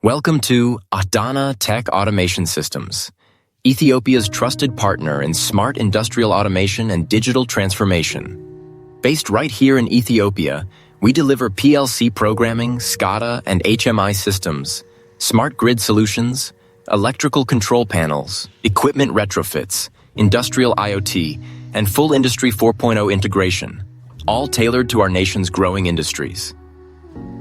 Welcome to Adanetech Automation Systems, Ethiopia's trusted partner in smart industrial automation and digital transformation. Based right here in Ethiopia, we deliver PLC programming, SCADA and HMI systems, smart grid solutions, electrical control panels, equipment retrofits, industrial IoT, and full Industry 4.0 integration, all tailored to our nation's growing industries.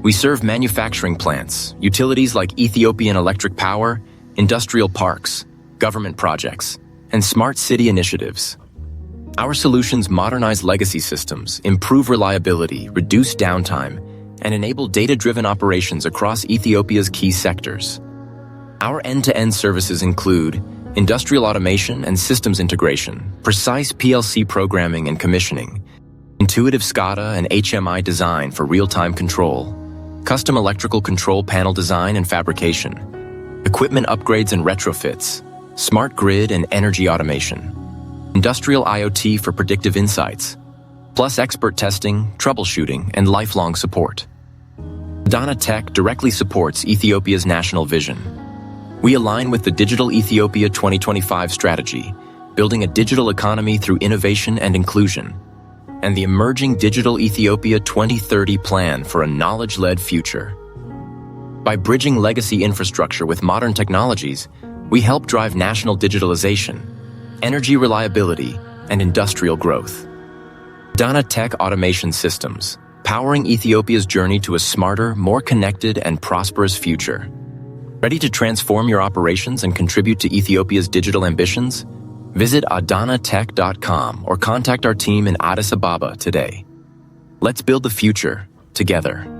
We serve manufacturing plants, utilities like Ethiopian electric power, industrial parks, government projects, and smart city initiatives. Our solutions modernize legacy systems, improve reliability, reduce downtime, and enable data-driven operations across Ethiopia's key sectors. Our end-to-end services include industrial automation and systems integration, precise PLC programming and commissioning, intuitive SCADA and HMI design for real-time control, custom electrical control panel design and fabrication, equipment upgrades and retrofits, smart grid and energy automation, industrial IoT for predictive insights, plus expert testing, troubleshooting, and lifelong support. Adanetech directly supports Ethiopia's national vision. We align with the Digital Ethiopia 2025 strategy, building a digital economy through innovation and inclusion, and the emerging Digital Ethiopia 2030 plan for a knowledge-led future. By bridging legacy infrastructure with modern technologies, we help drive national digitalization, energy reliability, and industrial growth. Adanetech Automation Systems, powering Ethiopia's journey to a smarter, more connected, and prosperous future. Ready to transform your operations and contribute to Ethiopia's digital ambitions? Visit adanetech.com or contact our team in Addis Ababa today. Let's build the future together.